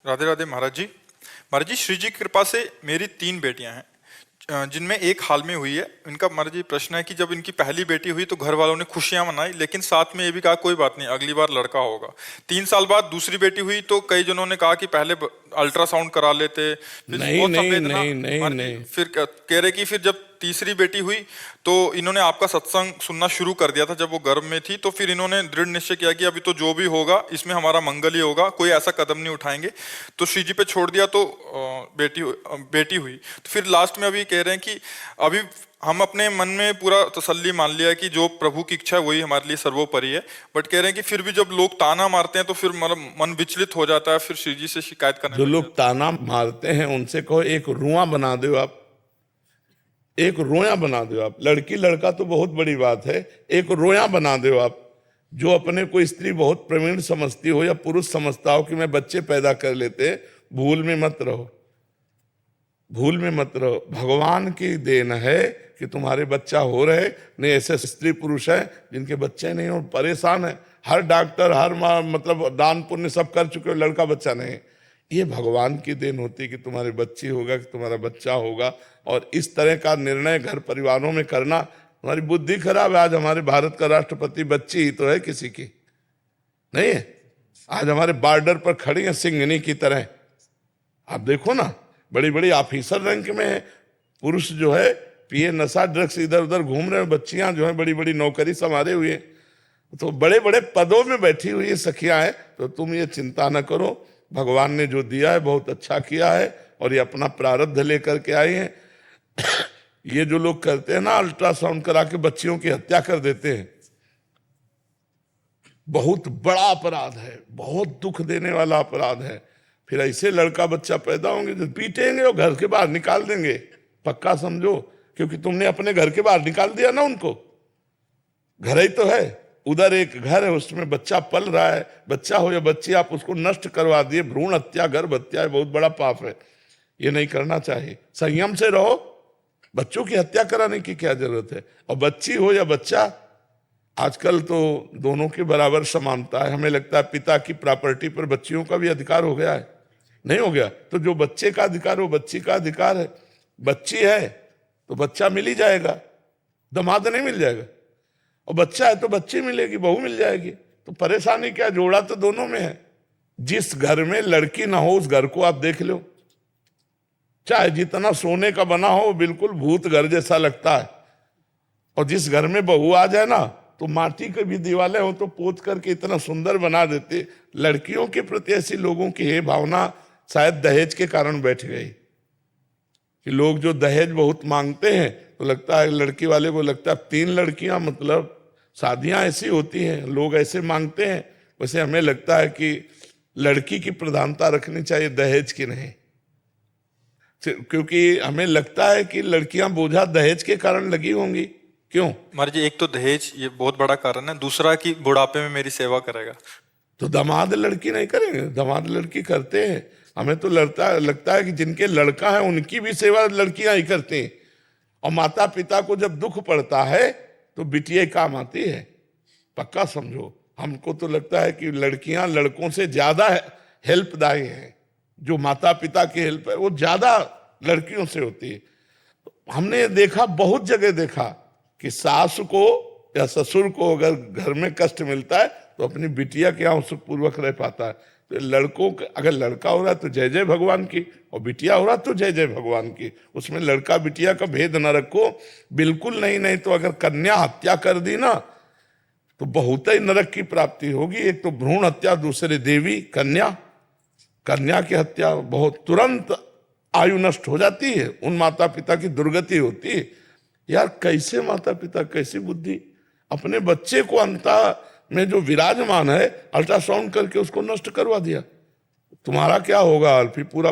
राधे राधे महाराज जी। महाराज जी, श्री जी की कृपा से मेरी 3 बेटियां हैं, जिनमें एक हाल में हुई है। इनका महाराज जी प्रश्न है कि जब इनकी पहली बेटी हुई तो घर वालों ने खुशियां मनाई, लेकिन साथ में ये भी कहा कोई बात नहीं, अगली बार लड़का होगा। 3 साल बाद दूसरी बेटी हुई तो कई जनों ने कहा कि पहले अल्ट्रासाउंड करा लेते, फिर नहीं बहुत नहीं संवेदना। नहीं नहीं महाराज जी, नहीं। फिर कह रहे कि फिर जब तीसरी बेटी हुई तो इन्होंने आपका सत्संग सुनना शुरू कर दिया था जब वो गर्भ में थी। तो फिर इन्होंने दृढ़ निश्चय किया कि अभी तो जो भी होगा इसमें हमारा मंगल ही होगा, कोई ऐसा कदम नहीं उठाएंगे। तो श्री जी पे छोड़ दिया तो बेटी हुई। तो फिर लास्ट में अभी कह रहे हैं कि अभी हम अपने मन में पूरा तसल्ली मान लिया है कि जो प्रभु की इच्छा है वही हमारे लिए सर्वोपरि है। बट कह रहे हैं कि फिर भी जब लोग ताना मारते हैं तो फिर मन विचलित हो जाता है, फिर श्री जी से शिकायत करने जो लग लोग ताना मारते हैं उनसे कहो एक रुआ बना दो आप, एक रोया बना दो आप। लड़की लड़का तो बहुत बड़ी बात है, एक रोया बना दो आप। जो अपने को स्त्री बहुत प्रवीण समझती हो या पुरुष समझता हो कि मैं बच्चे पैदा कर लेते, भूल में मत रहो, भूल में मत रहो। भगवान की देन है कि तुम्हारे बच्चा हो रहे। नहीं, ऐसे स्त्री पुरुष हैं जिनके बच्चे नहीं हो, परेशान है। हर डॉक्टर हर मतलब दान पुण्य सब कर चुके हो, लड़का बच्चा नहीं। ये भगवान की देन होती है कि तुम्हारी बच्ची होगा, कि तुम्हारा बच्चा होगा। और इस तरह का निर्णय घर परिवारों में करना, तुम्हारी बुद्धि खराब है। आज हमारे भारत का राष्ट्रपति बच्ची ही तो है, किसी की नहीं है। आज हमारे बॉर्डर पर खड़ी है सिंघनी की तरह। आप देखो ना, बड़ी बड़ी ऑफिसर रैंक में है, पुरुष जो है पिए नशा ड्रग्स इधर उधर घूम रहे हैं, बच्चियां जो है बड़ी बड़ी नौकरी संभाले हुए, तो बड़े बड़े पदों में बैठी हुई सखियां हैं। तो तुम ये चिंता न करो, भगवान ने जो दिया है बहुत अच्छा किया है और ये अपना प्रारब्ध लेकर के आए हैं। ये जो लोग करते हैं ना, अल्ट्रासाउंड करा के बच्चियों की हत्या कर देते हैं, बहुत बड़ा अपराध है, बहुत दुख देने वाला अपराध है। फिर ऐसे लड़का बच्चा पैदा होंगे जो पीटेंगे और घर के बाहर निकाल देंगे, पक्का समझो। क्योंकि तुमने अपने घर के बाहर निकाल दिया ना उनको। घर ही तो है, उधर एक घर है, उसमें बच्चा पल रहा है, बच्चा हो या बच्ची, आप उसको नष्ट करवा दिए। भ्रूण हत्या, गर्भ हत्या है, बहुत बड़ा पाप है, ये नहीं करना चाहिए। संयम से रहो, बच्चों की हत्या कराने की क्या जरूरत है। और बच्ची हो या बच्चा, आजकल तो दोनों के बराबर समानता है। हमें लगता है पिता की प्रॉपर्टी पर बच्चियों का भी अधिकार हो गया है, नहीं हो गया। तो जो बच्चे का अधिकार हो, बच्ची का अधिकार है। बच्ची है तो बच्चा मिल ही जाएगा, दामाद नहीं मिल जाएगा। और बच्चा है तो बच्ची मिलेगी, बहू मिल जाएगी। तो परेशानी क्या, जोड़ा तो दोनों में है। जिस घर में लड़की ना हो उस घर को आप देख लो, चाहे जितना सोने का बना हो, बिल्कुल भूत घर जैसा लगता है। और जिस घर में बहू आ जाए ना, तो माटी के भी दीवारें हो तो पोत करके इतना सुंदर बना देते। लड़कियों के प्रति ऐसी लोगों की है भावना, शायद दहेज के कारण बैठ गई कि लोग जो दहेज बहुत मांगते हैं तो लगता है, लड़की वाले को लगता है 3 लड़कियां, मतलब शादियां ऐसी होती हैं, लोग ऐसे मांगते हैं। वैसे हमें लगता है कि लड़की की प्रधानता रखनी चाहिए, दहेज की नहीं। क्योंकि हमें लगता है कि लड़कियां बोझा दहेज के कारण लगी होंगी। क्यों महाराज जी, एक तो दहेज ये बहुत बड़ा कारण है, दूसरा कि बुढ़ापे में मेरी सेवा करेगा। तो दामाद लड़की नहीं करेंगे, दामाद लड़की करते हैं। हमें तो लगता है कि जिनके लड़का है उनकी भी सेवा लड़कियां ही करती हैं। और माता पिता को जब दुख पड़ता है तो बिटिया काम आती है, पक्का समझो। हमको तो लगता है कि लड़कियां लड़कों से ज्यादा हेल्पदायी है। जो माता पिता की हेल्प है वो ज्यादा लड़कियों से होती है। हमने देखा, बहुत जगह देखा कि सास को या ससुर को अगर घर में कष्ट मिलता है तो अपनी बिटिया के यहाँ सुखपूर्वक रह पाता है। तो लड़कों का, अगर लड़का हो रहा है तो जय जय भगवान की, और बिटिया हो रहा तो जय जय भगवान की। उसमें लड़का बिटिया का भेद न रखो, बिल्कुल नहीं। नहीं तो अगर कन्या हत्या कर दी ना तो बहुत ही नरक की प्राप्ति होगी। एक तो भ्रूण हत्या, दूसरे देवी कन्या। कन्या की हत्या बहुत तुरंत आयु नष्ट हो जाती है, उन माता पिता की दुर्गति होती है। यार कैसे माता पिता, कैसी बुद्धि, अपने बच्चे को अंत में जो विराजमान है अल्ट्रासाउंड करके उसको नष्ट करवा दिया। तुम्हारा क्या होगा अल्फी, पूरा